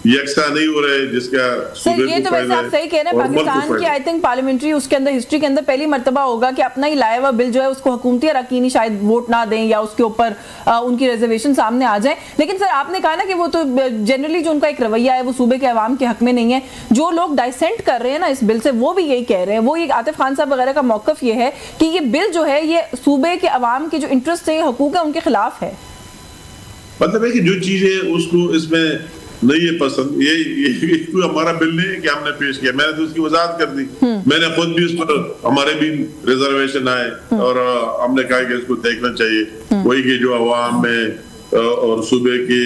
یکساں نہیں ہو رہے جس کا سر. یہ تو ویسے آپ صحیح کہہ رہے ہیں, پاکستان کی آئی تھنک پارلیمنٹری اس کے اندر ہسٹری کے اندر پہلی مرتبہ ہوگا کہ اپنا ہی لایا ہوا بل جو ہے اس کو حکومتی اراکینی شاید ووٹ نہ دیں یا اس کے اوپر ان کی ریزرویشن سامنے آ جائیں. لیکن سر آپ نے کہا نا کہ وہ تو جنرلی جو ان کا ایک رویہ ہے وہ صوبے کے عوام کے حق میں نہیں ہے. جو لوگ ڈائسینٹ کر رہے ہیں نا اس بل سے وہ بھی یہی کہہ رہے ہیں, وہ یہ عاطف خان صاحب وغیرہ کا موقف یہ ہے کہ یہ بل جو ہے یہ صوبے کے عوام کے جو انٹرسٹ ہے, حقوق ہے, ان کے خلاف ہے. مطلب ہے کہ جو چیزیں اس کو اس میں نہیں یہ پسند, یہ کوئی ہمارا بل نہیں ہے کہ ہم نے پیش کیا. میں نے تو اس کی وضاحت کر دی, میں نے خود بھی اس پر ہمارے بھی ریزرویشن آئے اور ہم نے کہا کہ اس کو دیکھنا چاہیے. وہی کہ جو عوام میں اور صوبے کے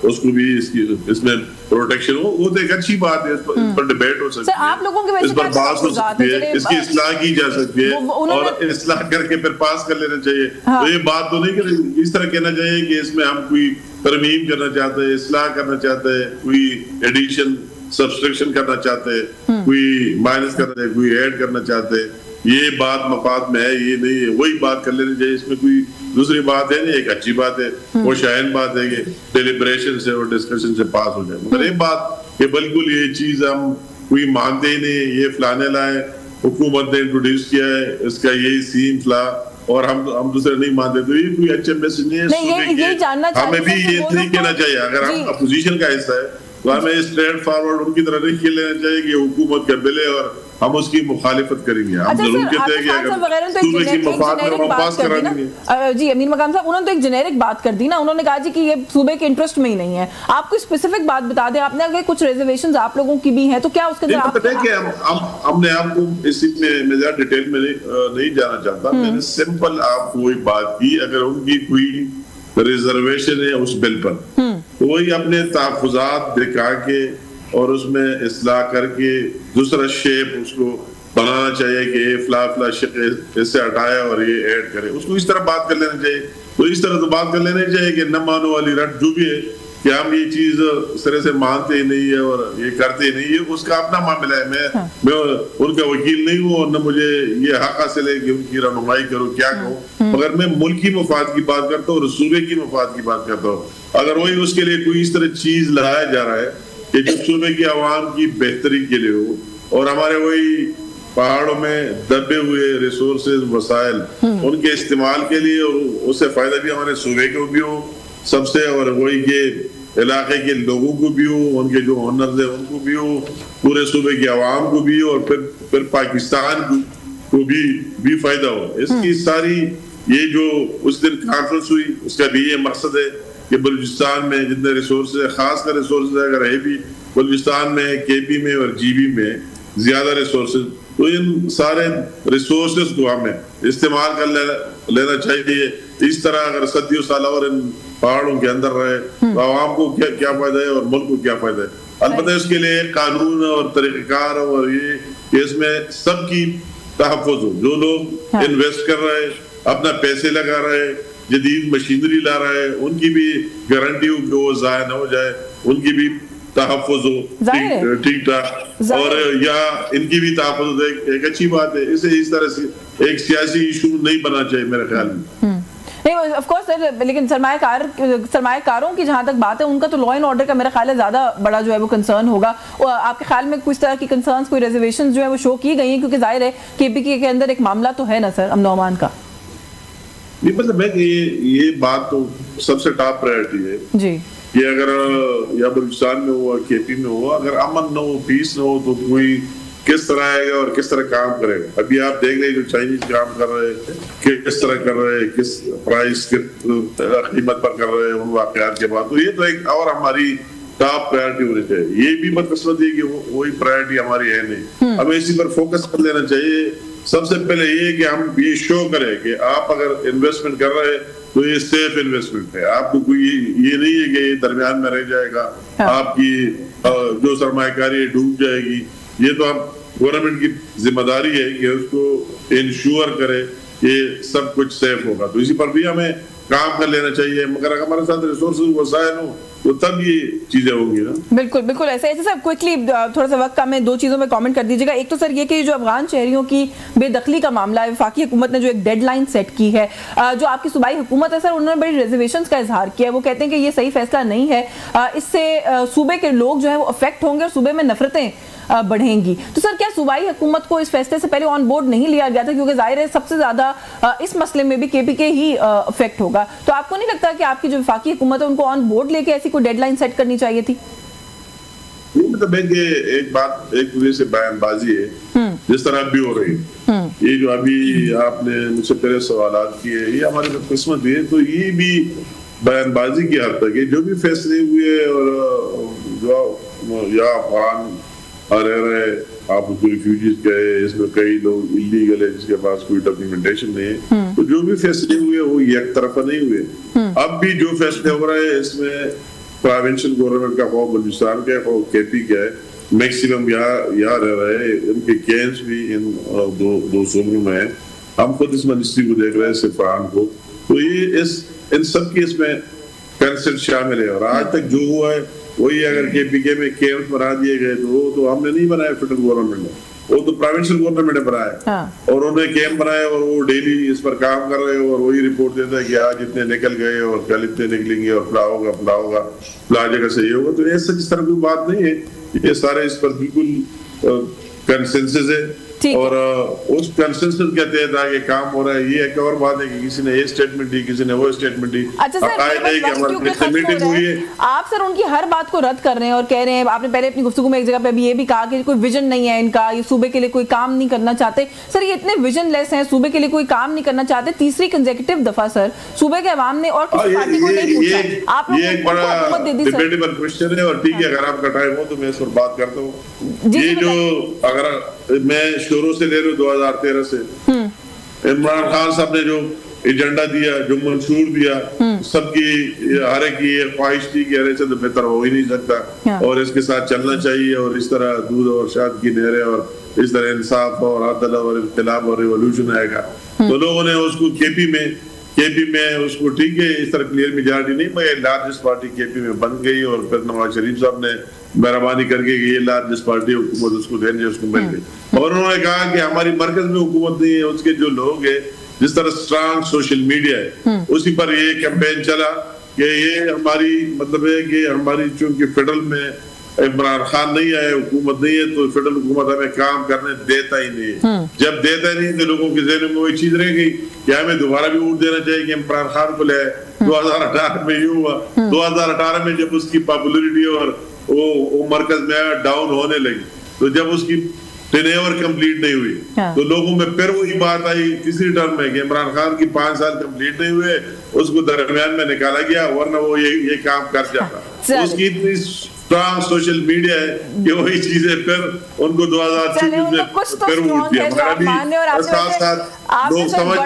اس کو بھی اس میں پروٹیکشن ہو, وہ ایک اچھی بات ہے. اس پر ڈیبیٹ ہو سکتی ہے, اس پر بات ہو سکتی ہے, اس کی اصلاح کی جا سکتی ہے, اور اصلاح کر کے پھر پاس کر لینا چاہیے. تو یہ بات تو نہیں کہ اس طرح کہنا چاہیے کہ اس میں ہم کوئی ترمیم کرنا چاہتے ہیں, اصلاح کرنا چاہتے ہیں, کوئی ایڈیشن سبسٹرکشن کرنا چاہتے ہیں, کوئی مائنس کرنا چاہتے ہیں, کوئی ایڈ کرنا چاہتے ہیں. یہ بات مفاد میں ہے, یہ نہیں ہے. وہی بات کر لینی چاہیے, اس میں کوئی دوسری بات ہے نہیں. ایک اچھی بات ہے, وہ شائن بات ہے کہ ڈیلیبریشن سے اور ڈسکشن سے پاس ہو جائے. مگر یہ بات کہ بالکل یہ چیز ہم کوئی مانتے ہی نہیں, یہ فلانے لائے, حکومت نے انٹروڈیوس کیا ہے, اس کا یہی سین فلا, اور ہم دوسرے نہیں مانتے, تو یہ کوئی اچھا میسج نہیں ہے. ہمیں بھی یہ نہیں کہنا چاہیے, اگر ہم اپوزیشن کا حصہ ہے تو ہمیں اسٹریٹ فارورڈ ان کی طرح نہیں کھیل لینا چاہیے کہ حکومت کا بل ہے اور ہم اس کی مخالفت کریں گے. ہم ضرور کہتے ہیں کہ اگر صوبے کی مفاد میں ہم پاس کرا دیں گے. جی امین مقام صاحب, انہوں نے تو ایک جنیرک بات کر دی نا, انہوں نے کہا جی کہ یہ صوبے کے انٹرسٹ میں ہی نہیں ہے. آپ کو اسپیسیفک بات بتا دیں, آپ نے اگر کچھ ریزرویشنز آپ لوگوں کی بھی ہیں تو کیا اس کے اندر پتہ ہے کہ ہم نے آپ کو اس میں زیادہ ڈیٹیل میں نہیں جانا چاہتا. میں نے سمپل آپ کو وہی بات کی, اگر ان کی کوئی ریزرویشن ہے اس بل پر تو وہی اپنے تحفظات دکھا کے اور اس میں اصلاح کر کے دوسرا شیپ اس کو بنانا چاہیے کہ یہ فلا شکل اس سے ہٹائے اور یہ ایڈ کرے. اس کو اس طرح بات کر لینا چاہیے. تو اس طرح تو بات کر لینا چاہیے کہ نہ مانو والی رٹ جو بھی ہے کہ ہم یہ چیز اس طرح سے مانتے ہی نہیں ہے اور یہ کرتے ہی نہیں, یہ اس کا اپنا معاملہ ہے. میں ان کا وکیل نہیں ہوں اور نہ مجھے یہ حق حاصل ہے کہ ان کی رہنمائی کروں کیا کہوں, مگر میں ملکی مفاد کی بات کرتا ہوں اور صوبے کی مفاد کی بات کرتا ہوں. اگر وہی اس کے لیے کوئی اس طرح چیز لایا جا رہا ہے کہ جو صوبے کی عوام کی بہتری کے لیے ہو, اور ہمارے وہی پہاڑوں میں دبے ہوئے ریسورسز وسائل ان کے استعمال کے لیے, اور اس سے فائدہ بھی ہمارے صوبے کو بھی ہو سب سے, اور وہی کہ علاقے کے لوگوں کو بھی ہو, ان کے جو آنرز ہیں ان کو بھی ہو, پورے صوبے کی عوام کو بھی ہو, اور پھر پاکستان کو بھی فائدہ ہو. اس کی ساری یہ جو اس دن کانفرنس ہوئی اس کا بھی یہ مقصد ہے کہ بلوچستان میں جتنے ریسورسز ہے, خاص کر ریسورسز اگر ہے بھی بلوچستان میں, کے پی میں اور جی بی میں زیادہ ریسورسز, تو ان سارے ریسورسز کو ہمیں استعمال کر لینا چاہیے. اس طرح اگر صدیوں سالہ اور ان پہاڑوں کے اندر رہے تو عوام کو کیا فائدہ ہے اور ملک کو کیا فائدہ ہے. البتہ اس کے لیے قانون اور طریقہ کار اور یہ اس میں سب کی تحفظ ہو. جو لوگ انویسٹ کر رہے, اپنا پیسے لگا رہے, جدید مشینری لا رہے, ان کی بھی گارنٹی ہو کہ وہ ضائع نہ ہو جائے, ان کی بھی تحفظ ہو ٹھیک ٹھاک, اور یا ان کی بھی تحفظ ہو. ایک اچھی بات ہے. اسے اس طرح سے ایک سیاسی ایشو نہیں بننا چاہیے میرے خیال میں. نہیں آف کورس سر, لیکن سرمایہ کاروں کی جہاں تک بات ہے ان کا تو لا اینڈ آرڈر کا میرا خیال ہے زیادہ بڑا جو ہے وہ کنسرن ہوگا. آپ کے خیال میں کچھ طرح کی کنسرنس, کوئی ریزرویشنز جو ہے وہ شو کی گئی ہیں, کیونکہ ظاہر ہے کے پی کے اندر ایک معاملہ تو ہے نا سر امن و امان کا. نہیں مطلب ہے کہ یہ بات تو سب سے ٹاپ پرائرٹی ہے جی, کہ اگر یا بلوچستان میں ہوا, کے پی میں ہوا, اگر امن نہ ہو, پیس نہ ہو, تو کوئی کس طرح آئے گا اور کس طرح کام کرے گا. ابھی آپ دیکھ رہے جو چائنیز کام کر رہے کہ کس طرح کر رہے, کس پرائز قیمت پر کر رہے ان واقعات کے بعد. تو یہ تو ایک اور ہماری ٹاپ پرائرٹی ہونی چاہیے. یہ بھی بدقسمتی ہے کہ وہی پرائرٹی ہماری ہے نہیں. ہمیں اسی پر فوکس کر لینا چاہیے. سب سے پہلے یہ کہ ہم یہ شو کریں کہ آپ اگر انویسٹمنٹ کر رہے تو یہ سیف انویسٹمنٹ ہے. آپ کو کوئی یہ نہیں ہے کہ یہ درمیان میں رہ جائے گا, آپ کی جو سرمایہ کاری ڈوب جائے گی. یہ تو اب گورنمنٹ کی ذمہ داری ہے کہ اس کو انشور کرے کہ سب کچھ سیف ہوگا. تو اسی پر بھی ہمیں کام کر لینا چاہیے. مگر اگر ہمارے ساتھ ریسورسز وسائل ہوں تو تب یہ چیزیں ہوں گی نا. بالکل بالکل ایسے ایسے سر کوئکلی تھوڑا سا وقت کم ہے, دو چیزوں میں کامنٹ کر دیجیے گا. ایک تو سر یہ کہ جو افغان شہریوں کی بے دخلی کا معاملہ ہے, وفاقی حکومت نے جو ایک ڈیڈ لائن سیٹ کی ہے, جو آپ کی صوبائی حکومت ہے سر انہوں نے بڑی ریزرویشنز کا اظہار کیا ہے. وہ کہتے ہیں کہ یہ صحیح فیصلہ نہیں ہے, اس سے صوبے کے لوگ جو ہیں وہ افیکٹ ہوں گے اور صوبے میں نفرتیں بڑھیں گی. تو سر کیا صوبائی حکومت کو اس فیصلے سے پہلے آن بورڈ نہیں لیا گیا تھا, کیونکہ ظاہر ہے سب سے زیادہ اس مسئلے میں بھی کے پی کے ہی افیکٹ ہوگا. تو آپ کو نہیں لگتا کہ آپ کی جو وفاقی حکومت ہے ان کو آن بورڈ لے کے ایسی کوئی ڈیڈ لائن سیٹ کرنی چاہیے تھی؟ مطلب ہے کہ ایک بات ایک وجہ سے بیان بازی ہے جس طرح اب بھی ہو رہی ہے. یہ جو ابھی آپ نے مجھ سے پہلے سوالات کیے, یہ ہماری قسمت ہے. تو یہ بھی بیان بازی کی حد تک جو بھی فیصلے ہوئے اور جو یا افغان رہ رہے, آپ کو ریفیوجیز کہے, اس میں کئی لوگ اللیگل ہے جس کے پاس کوئی ڈاکیومنٹیشن نہیں ہے. تو جو بھی فیصلے ہوئے وہ یک طرفہ نہیں ہوئے. اب بھی جو فیصلے ہو رہے ہیں اس میں پروونشل گورنمنٹ کا خواہ بلوچستان کا خواہ کے پی کا ہے, میکسیمم یہاں رہ رہے ہیں. ان کے کینس بھی ان دو صوبوں میں ہیں. ہم خود اس منسٹری کو دیکھ رہے ہیں, سفران کو. تو یہ ان سب کی اس میں کنسنٹ شامل ہے. اور آج تک جو ہوا ہے وہی اگر کے پی کے میں کیمپ بنا دیے گئے تو وہ تو ہم نے نہیں بنایا فیڈرل گورنمنٹ نے, وہ تو پروونشل گورنمنٹ نے بنایا. اور انہوں نے کیمپ بنایا اور وہ ڈیلی اس پر کام کر رہے ہیں اور وہی رپورٹ دیتا ہے کہ آج اتنے نکل گئے اور کل اتنے نکلیں گے اور فلا ہوگا فلا جگہ سے یہ ہوگا. تو ایسا جس طرح کوئی بات نہیں ہے. یہ سارے اس پر بالکل کنسنسس ہے اور اس کنسنسس کے تحت آگے کام ہو رہا ہے. یہ ایک اور بات ہے کہ کسی نے یہ سٹیٹمنٹ دی, کسی نے وہ سٹیٹمنٹ دی. آپ سر ان کی ہر بات کو رد کر رہے ہیں اور کہہ رہے ہیں, آپ نے پہلے اپنی گفتگو میں ایک جگہ پہ بھی یہ بھی کہا کہ کوئی ویژن نہیں ہے ان کا, یہ صوبے کے لیے کوئی کام نہیں کرنا چاہتے. سر یہ اتنے ویژن لیس ہیں, صوبے کے لیے کوئی کام نہیں کرنا چاہتے. تیسری کنزیکٹیو دفعہ سر صوبے کے عوام نے اور کسی پارٹی کو نہیں پوچھا, آپ یہ ایک بڑا ڈیبیٹیبل کوسچن ہے. اور ٹھیک ہے اگر آپ کا ٹائم ہو تو میں اس پر بات کرتا ہوں. یہ جو اگر میں شروع سے لے رہا ہوں 2013 سے, عمران خان صاحب نے جو ایجنڈا دیا, جو منشور دیا, سب کی ہر ایک کی خواہش تھی کہ ایسے تو بہتر ہو ہی نہیں سکتا اور اس کے ساتھ چلنا چاہیے اور اس طرح دودھ اور شہد کی نہریں اور اس طرح انصاف اور عدل اور انقلاب اور ریولوشن آئے گا. تو لوگوں نے اس کو کے پی میں اس کو ٹھیک ہے اس طرح کلیئر میجارٹی نہیں, مگر لارجسٹ پارٹی کے پی میں بن گئی. اور پھر نواز شریف صاحب نے مہربانی کر کے کہ یہ لارجسٹ پارٹی حکومت اس کو دینی, اس کو مل گئی. اور انہوں نے کہا کہ ہماری مرکز میں حکومت نہیں ہے, اس کے جو لوگ ہیں جس طرح اسٹرانگ سوشل میڈیا ہے اسی پر یہ کیمپین چلا کہ یہ ہماری مطلب ہے کہ ہماری چونکہ فیڈرل میں عمران خان نہیں آئے, حکومت نہیں ہے, تو فیڈرل حکومت ہمیں کام کرنے دیتا ہی نہیں. جب دیتا نہیں تو لوگوں کے ذہن میں وہی چیز رہ گئی کہ ہمیں دوبارہ بھی ووٹ دینا چاہیے کہ عمران خان کو لے. 2018 میں یہ ہوا. 2018 میں جب اس کی پاپولرٹی اور وہ مرکز میں ڈاؤن ہونے لگی, تو جب اس کی ٹینیور کمپلیٹ نہیں ہوئی تو لوگوں میں پھر وہی بات آئی تیسری ٹرم میں کہ عمران خان کی 5 سال کمپلیٹ نہیں ہوئے, اس کو درمیان میں نکالا گیا, ورنہ وہ یہ کام کر جاتا. اس کی اتنی اسٹرانگ سوشل میڈیا ہے کہ وہی چیزیں پھر ان کو 2024 میں پھر ووٹ دیا. ہمارا بھی ساتھ ساتھ لوگ سمجھ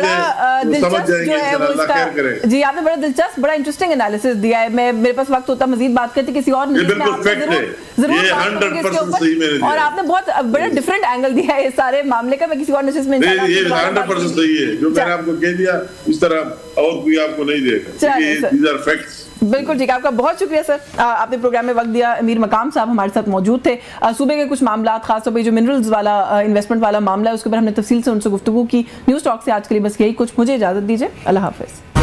جائیں گے, اللہ خیر کرے. جی آپ نے بڑا دلچسپ بڑا انٹرسٹنگ انالیسس دیا ہے. میرے پاس وقت ہوتا مزید بات کرتے کسی اور اور آپ نے بہت بڑا ڈفرینٹ اینگل دیا ہے اس سارے معاملے کا. میں کسی اور نشست میں یہ 100% صحیح ہے جو میں نے آپ کو کہہ دیا, اس طرح اور کوئی آپ کو نہیں دے گا. These are facts. بالکل ٹھیک ہے, آپ کا بہت شکریہ سر, آپ نے پروگرام میں وقت دیا. امیر مقام صاحب ہمارے ساتھ موجود تھے. صوبے کے کچھ معاملات, خاص طور پہ جو منرلز والا انویسٹمنٹ والا معاملہ ہے, اس کے اوپر ہم نے تفصیل سے ان سے گفتگو کی. نیوز ٹاک سے آج کے لیے بس یہی کچھ. مجھے اجازت دیجیے, اللہ حافظ.